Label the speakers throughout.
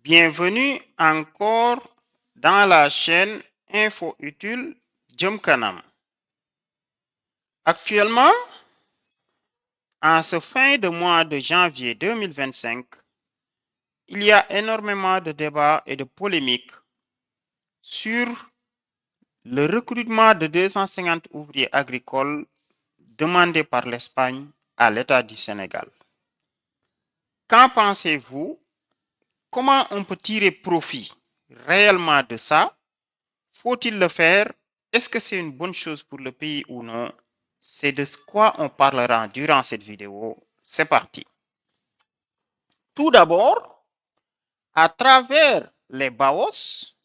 Speaker 1: Bienvenue encore dans la chaîne Info Utile Jëm Kanam. Actuellement, en ce fin de mois de janvier 2025, il y a énormément de débats et de polémiques sur le recrutement de 250 ouvriers agricoles demandé par l'Espagne à l'État du Sénégal. Qu'en pensez-vous? Comment on peut tirer profit réellement de ça? Faut-il le faire? Est-ce que c'est une bonne chose pour le pays ou non? C'est de quoi on parlera durant cette vidéo. C'est parti. Tout d'abord, à travers les BAOS,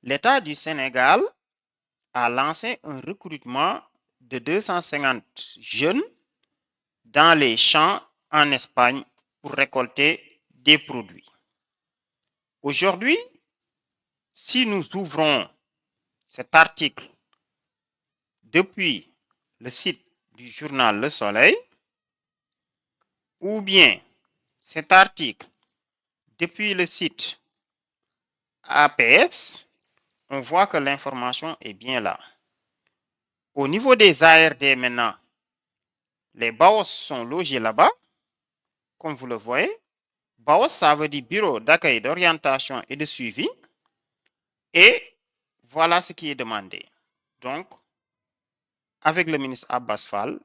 Speaker 1: l'État du Sénégal a lancé un recrutement de 250 jeunes dans les champs en Espagne pour récolter des produits. Aujourd'hui, si nous ouvrons cet article depuis le site du journal Le Soleil, ou bien cet article depuis le site APS, on voit que l'information est bien là. Au niveau des ARD maintenant, les BAOS sont logés là-bas, comme vous le voyez. BAOS, ça veut dire Bureau d'accueil, d'orientation et de suivi. Et voilà ce qui est demandé. Donc, avec le ministre Abbas Fall,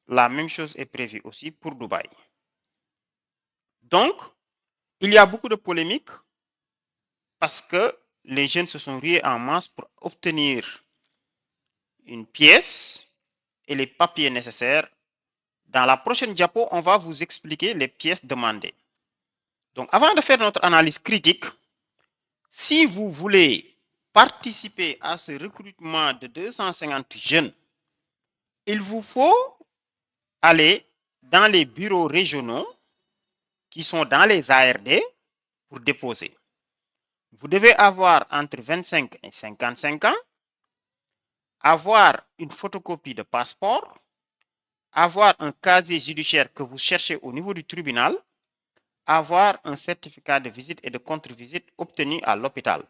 Speaker 1: la même chose est prévue aussi pour Dubaï. Donc, il y a beaucoup de polémiques parce que les jeunes se sont rués en masse pour obtenir une pièce et les papiers nécessaires. Dans la prochaine diapo, on va vous expliquer les pièces demandées. Donc, avant de faire notre analyse critique, si vous voulez participer à ce recrutement de 250 jeunes, il vous faut aller dans les bureaux régionaux qui sont dans les ARD pour déposer. Vous devez avoir entre 25 et 55 ans, avoir une photocopie de passeport, avoir un casier judiciaire que vous cherchez au niveau du tribunal, avoir un certificat de visite et de contre-visite obtenu à l'hôpital.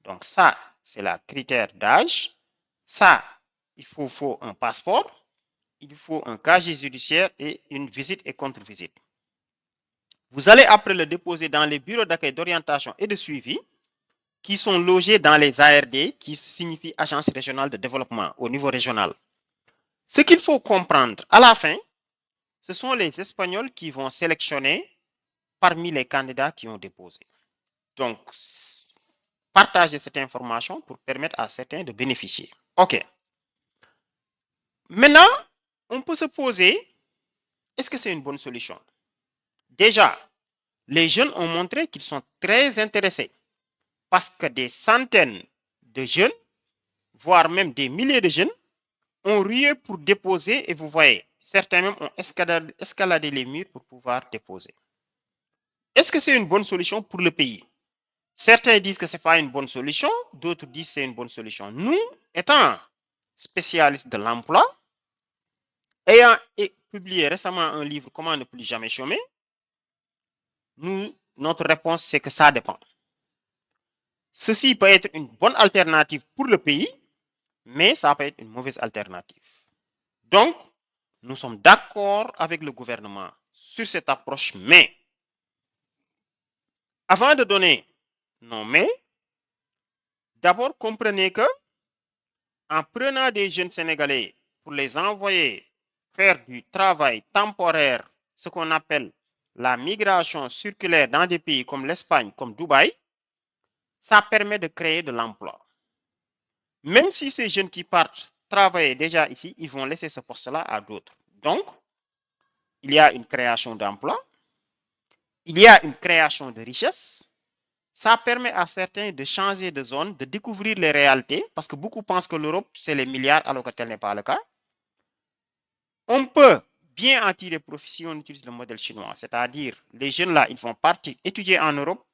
Speaker 1: Donc ça, c'est le critère d'âge. Ça, il faut un passeport, il faut un casier judiciaire et une visite et contre-visite. Vous allez après le déposer dans les bureaux d'accueil, d'orientation et de suivi qui sont logés dans les ARD, qui signifie Agence régionale de développement au niveau régional. Ce qu'il faut comprendre à la fin, ce sont les Espagnols qui vont sélectionner parmi les candidats qui ont déposé. Donc, partagez cette information pour permettre à certains de bénéficier. OK. Maintenant, on peut se poser, est-ce que c'est une bonne solution? Déjà, les jeunes ont montré qu'ils sont très intéressés parce que des centaines de jeunes, voire même des milliers de jeunes, ont rué pour déposer et vous voyez, certains même ont escaladé les murs pour pouvoir déposer. Est-ce que c'est une bonne solution pour le pays? Certains disent que ce n'est pas une bonne solution, d'autres disent que c'est une bonne solution. Nous, étant spécialistes de l'emploi, ayant publié récemment un livre Comment ne plus jamais chômer, notre réponse c'est que ça dépend. Ceci peut être une bonne alternative pour le pays, mais ça peut être une mauvaise alternative. Donc, nous sommes d'accord avec le gouvernement sur cette approche, mais avant de donner nos mais, d'abord comprenez que en prenant des jeunes Sénégalais pour les envoyer faire du travail temporaire, ce qu'on appelle la migration circulaire dans des pays comme l'Espagne, comme Dubaï, ça permet de créer de l'emploi. Même si ces jeunes qui partent travailler déjà ici, ils vont laisser ce poste-là à d'autres. Donc, il y a une création d'emplois, il y a une création de richesse. Ça permet à certains de changer de zone, de découvrir les réalités, parce que beaucoup pensent que l'Europe, c'est les milliards, alors que tel n'est pas le cas. On peut bien en tirer profit si on utilise le modèle chinois, c'est-à-dire les jeunes là, ils vont partir étudier en Europe,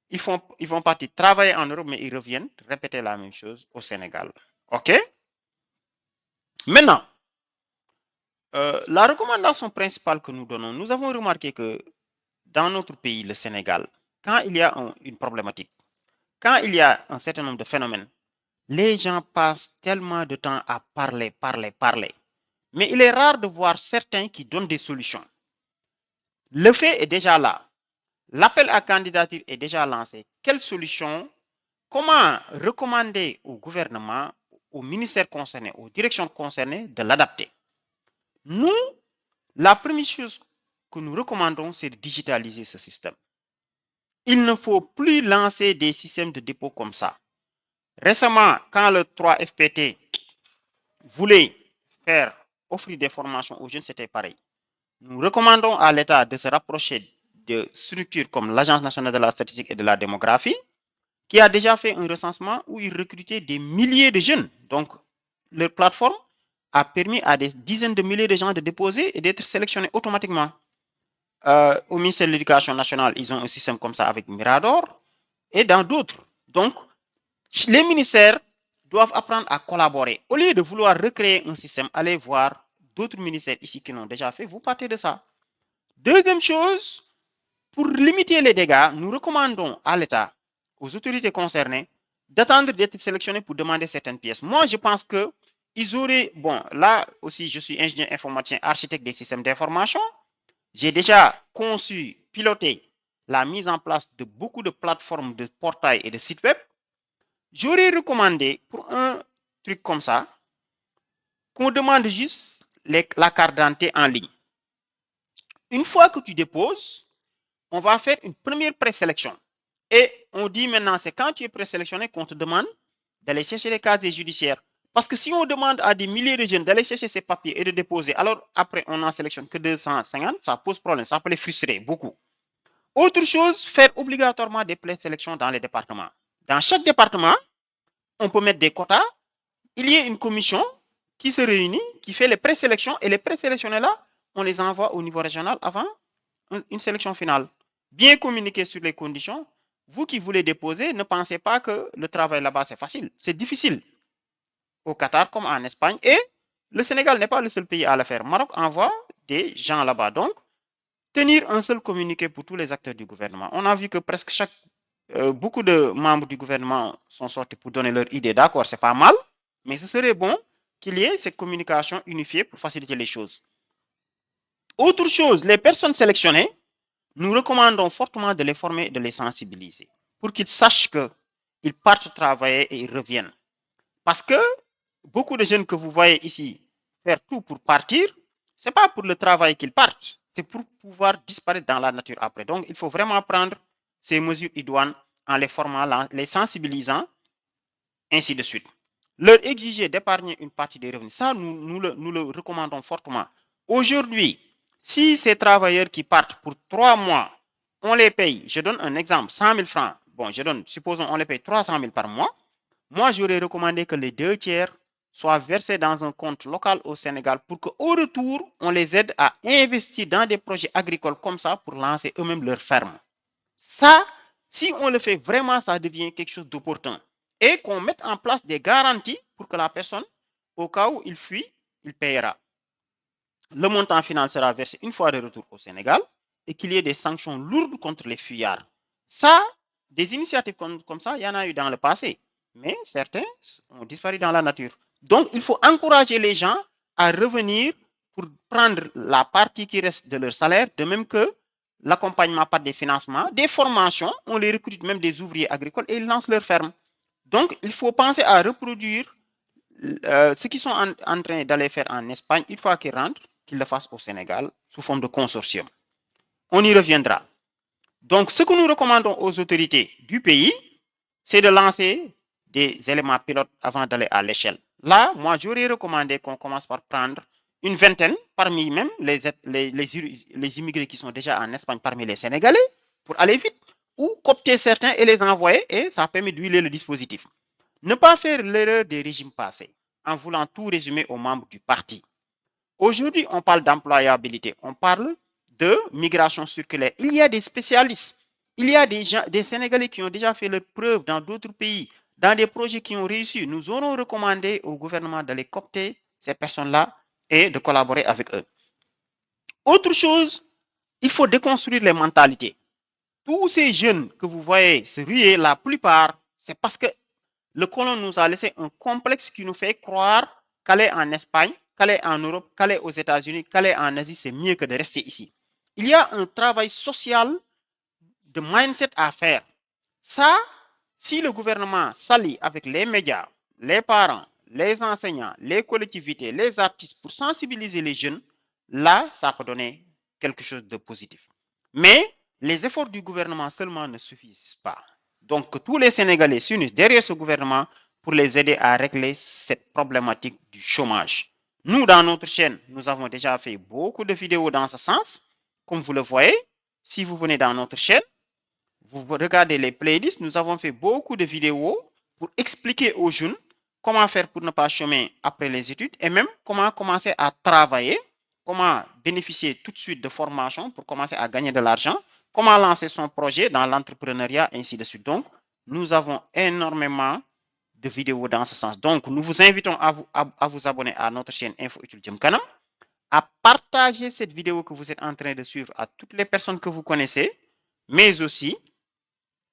Speaker 1: ils vont partir travailler en Europe, mais ils reviennent répéter la même chose au Sénégal. OK? Maintenant, la recommandation principale que nous donnons, nous avons remarqué que dans notre pays, le Sénégal, quand il y a une problématique, quand il y a un certain nombre de phénomènes, les gens passent tellement de temps à parler. Mais il est rare de voir certains qui donnent des solutions. Le fait est déjà là. L'appel à candidature est déjà lancé. Quelle solution? Comment recommander au gouvernement, aux ministères concernés, aux directions concernées de l'adapter? Nous, la première chose que nous recommandons, c'est de digitaliser ce système. Il ne faut plus lancer des systèmes de dépôt comme ça. Récemment, quand le 3FPT voulait offrir des formations aux jeunes, c'était pareil. Nous recommandons à l'État de se rapprocher de structures comme l'Agence nationale de la statistique et de la démographie, qui a déjà fait un recensement où ils recrutaient des milliers de jeunes. Donc, leur plateforme a permis à des dizaines de milliers de gens de déposer et d'être sélectionnés automatiquement. Au ministère de l'Éducation nationale, ils ont un système comme ça avec Mirador et dans d'autres. Donc, les ministères doivent apprendre à collaborer. Au lieu de vouloir recréer un système, allez voir d'autres ministères ici qui l'ont déjà fait, vous partez de ça. Deuxième chose, pour limiter les dégâts, nous recommandons à l'État, aux autorités concernées, d'attendre d'être sélectionnés pour demander certaines pièces. Moi, je pense que ils auraient, bon, là aussi, je suis ingénieur informaticien, architecte des systèmes d'information. J'ai déjà conçu, piloté la mise en place de beaucoup de plateformes de portails et de sites web. J'aurais recommandé pour un truc comme ça qu'on demande juste la carte d'identité en ligne. Une fois que tu déposes, on va faire une première présélection. Et on dit maintenant, c'est quand tu es présélectionné qu'on te demande d'aller chercher les casiers judiciaires. Parce que si on demande à des milliers de jeunes d'aller chercher ces papiers et de déposer, alors après on n'en sélectionne que 250, ça pose problème, ça peut les frustrer beaucoup. Autre chose, faire obligatoirement des présélections dans les départements. Dans chaque département, on peut mettre des quotas. Il y a une commission qui se réunit, qui fait les présélections, et les présélectionnés là, on les envoie au niveau régional avant une sélection finale. Bien communiquer sur les conditions. Vous qui voulez déposer, ne pensez pas que le travail là-bas c'est facile. C'est difficile. Au Qatar comme en Espagne. Et le Sénégal n'est pas le seul pays à le faire. Maroc envoie des gens là-bas. Donc, tenir un seul communiqué pour tous les acteurs du gouvernement. On a vu que presque beaucoup de membres du gouvernement sont sortis pour donner leur idée. D'accord, c'est pas mal, mais ce serait bon qu'il y ait cette communication unifiée pour faciliter les choses. Autre chose, les personnes sélectionnées, nous recommandons fortement de les former et de les sensibiliser pour qu'ils sachent qu'ils partent travailler et ils reviennent. Parce que beaucoup de jeunes que vous voyez ici faire tout pour partir, ce n'est pas pour le travail qu'ils partent, c'est pour pouvoir disparaître dans la nature après. Donc, il faut vraiment prendre ces mesures idoines en les formant, les sensibilisant, ainsi de suite. Leur exiger d'épargner une partie des revenus, ça, nous le recommandons fortement. Aujourd'hui, si ces travailleurs qui partent pour 3 mois, on les paye, je donne un exemple, 100 000 francs, bon, supposons on les paye 300 000 par mois, moi, j'aurais recommandé que les 2 tiers soient versés dans un compte local au Sénégal pour qu'au retour, on les aide à investir dans des projets agricoles comme ça pour lancer eux-mêmes leur ferme. Ça, si on le fait vraiment, ça devient quelque chose d'opportun. Et qu'on mette en place des garanties pour que la personne, au cas où il fuit, il payera. Le montant final sera versé une fois de retour au Sénégal et qu'il y ait des sanctions lourdes contre les fuyards. Ça, des initiatives comme ça, il y en a eu dans le passé. Mais certains ont disparu dans la nature. Donc, il faut encourager les gens à revenir pour prendre la partie qui reste de leur salaire, de même que l'accompagnement par des financements, des formations, on les recrute même des ouvriers agricoles et ils lancent leur ferme. Donc, il faut penser à reproduire ce qu'ils sont en train d'aller faire en Espagne, une fois qu'ils rentrent, qu'ils le fassent au Sénégal sous forme de consortium. On y reviendra. Donc, ce que nous recommandons aux autorités du pays, c'est de lancer des éléments pilotes avant d'aller à l'échelle. Là, moi, j'aurais recommandé qu'on commence par prendre une vingtaine parmi même les immigrés qui sont déjà en Espagne parmi les Sénégalais pour aller vite, ou coopter certains et les envoyer, et ça permet d'huiler le dispositif. Ne pas faire l'erreur des régimes passés en voulant tout résumer aux membres du parti. Aujourd'hui, on parle d'employabilité, on parle de migration circulaire. Il y a des spécialistes, il y a des Sénégalais qui ont déjà fait leur preuve dans d'autres pays, dans des projets qui ont réussi. Nous aurons recommandé au gouvernement d'aller coopter ces personnes-là et de collaborer avec eux. Autre chose, il faut déconstruire les mentalités. Tous ces jeunes que vous voyez se ruer, la plupart, c'est parce que le colon nous a laissé un complexe qui nous fait croire qu'aller en Espagne, qu'aller en Europe, qu'aller aux États-Unis, qu'aller en Asie, c'est mieux que de rester ici. Il y a un travail social de mindset à faire. Ça, si le gouvernement s'allie avec les médias, les parents, les enseignants, les collectivités, les artistes pour sensibiliser les jeunes, là, ça peut donner quelque chose de positif. Mais les efforts du gouvernement seulement ne suffisent pas. Donc, que tous les Sénégalais s'unissent derrière ce gouvernement pour les aider à régler cette problématique du chômage. Nous, dans notre chaîne, nous avons déjà fait beaucoup de vidéos dans ce sens. Comme vous le voyez, si vous venez dans notre chaîne, vous regardez les playlists, nous avons fait beaucoup de vidéos pour expliquer aux jeunes comment faire pour ne pas chômer après les études et même comment commencer à travailler, comment bénéficier tout de suite de formation pour commencer à gagner de l'argent, comment lancer son projet dans l'entrepreneuriat, ainsi de suite. Donc, nous avons énormément de vidéos dans ce sens. Donc, nous vous invitons à vous abonner à notre chaîne Info Utile Jëm Kanam, à partager cette vidéo que vous êtes en train de suivre à toutes les personnes que vous connaissez, mais aussi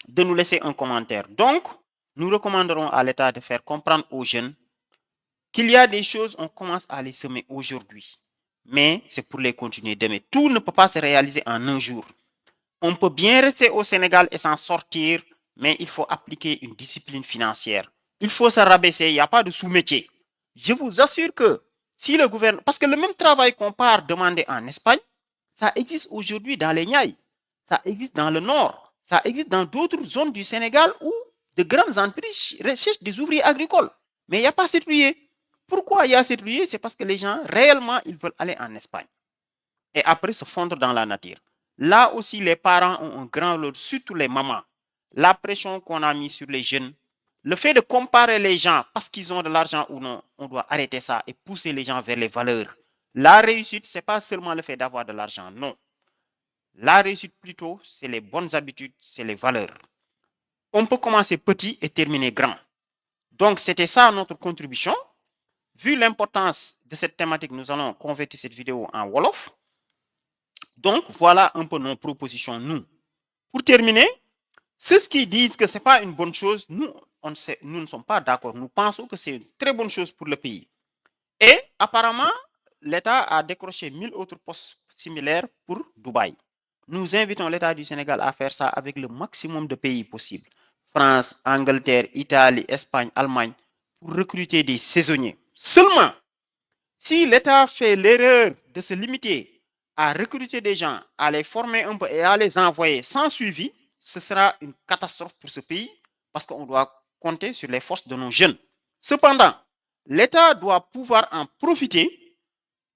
Speaker 1: de nous laisser un commentaire. Donc, nous recommanderons à l'État de faire comprendre aux jeunes qu'il y a des choses, on commence à les semer aujourd'hui, mais c'est pour les continuer demain. Tout ne peut pas se réaliser en un jour. On peut bien rester au Sénégal et s'en sortir, mais il faut appliquer une discipline financière. Il faut se rabaisser, il n'y a pas de sous-métier. Je vous assure que si le gouvernement... Parce que le même travail qu'on part demander en Espagne, ça existe aujourd'hui dans les Niayes, ça existe dans le Nord, ça existe dans d'autres zones du Sénégal où de grandes entreprises recherchent des ouvriers agricoles. Mais il n'y a pas cette ruée. Pourquoi il y a cette ruée? C'est parce que les gens, réellement, ils veulent aller en Espagne et après se fondre dans la nature. Là aussi, les parents ont un grand rôle, surtout les mamans. La pression qu'on a mise sur les jeunes, le fait de comparer les gens parce qu'ils ont de l'argent ou non, on doit arrêter ça et pousser les gens vers les valeurs. La réussite, ce n'est pas seulement le fait d'avoir de l'argent, non. La réussite plutôt, c'est les bonnes habitudes, c'est les valeurs. On peut commencer petit et terminer grand. Donc, c'était ça notre contribution. Vu l'importance de cette thématique, nous allons convertir cette vidéo en Wolof. Donc, voilà un peu nos propositions, nous. Pour terminer, ceux qui disent que ce n'est pas une bonne chose, nous ne sommes pas d'accord. Nous pensons que c'est une très bonne chose pour le pays. Et apparemment, l'État a décroché 1000 autres postes similaires pour Dubaï. Nous invitons l'État du Sénégal à faire ça avec le maximum de pays possible. France, Angleterre, Italie, Espagne, Allemagne, pour recruter des saisonniers. Seulement, si l'État fait l'erreur de se limiter à recruter des gens, à les former un peu et à les envoyer sans suivi, ce sera une catastrophe pour ce pays parce qu'on doit compter sur les forces de nos jeunes. Cependant, l'État doit pouvoir en profiter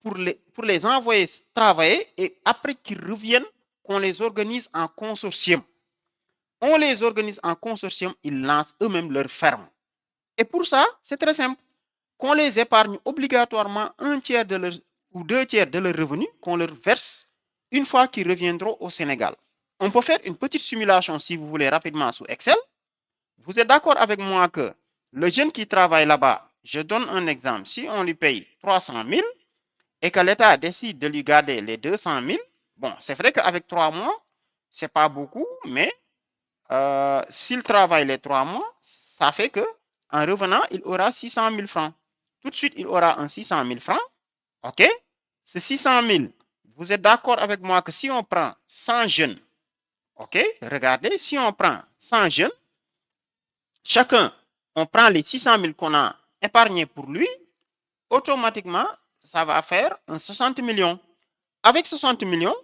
Speaker 1: pour les envoyer travailler et après qu'ils reviennent, qu'on les organise en consortium. On les organise en consortium, ils lancent eux-mêmes leur ferme. Et pour ça, c'est très simple. Qu'on les épargne obligatoirement un tiers de leur, ou 2 tiers de leur revenu, qu'on leur verse une fois qu'ils reviendront au Sénégal. On peut faire une petite simulation, si vous voulez, rapidement sous Excel. Vous êtes d'accord avec moi que le jeune qui travaille là-bas, je donne un exemple, si on lui paye 300 000 et que l'État décide de lui garder les 200 000, bon, c'est vrai qu'avec 3 mois, c'est pas beaucoup, mais s'il travaille les 3 mois, ça fait que en revenant, il aura 600 000 francs. Tout de suite, il aura un 600 000 francs. OK? Ce 600 000, vous êtes d'accord avec moi que si on prend 100 jeunes, OK? Regardez, si on prend 100 jeunes, chacun, on prend les 600 000 qu'on a épargnés pour lui, automatiquement, ça va faire un 60 millions. Avec 60 millions,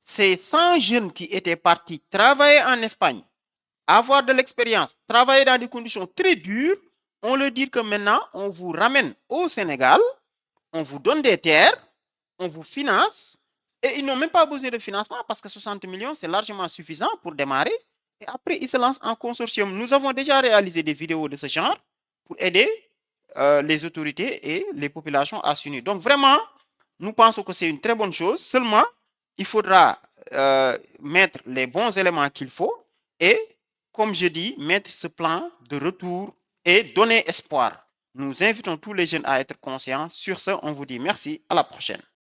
Speaker 1: ces 100 jeunes qui étaient partis travailler en Espagne, avoir de l'expérience, travailler dans des conditions très dures, on leur dit que maintenant, on vous ramène au Sénégal, on vous donne des terres, on vous finance, et ils n'ont même pas besoin de financement parce que 60 millions, c'est largement suffisant pour démarrer. Et après, ils se lancent en consortium. Nous avons déjà réalisé des vidéos de ce genre pour aider les autorités et les populations à s'unir. Donc vraiment, nous pensons que c'est une très bonne chose. Seulement, il faudra mettre les bons éléments qu'il faut et, comme je dis, mettre ce plan de retour et donner espoir. Nous invitons tous les jeunes à être conscients. Sur ce, on vous dit merci. À la prochaine.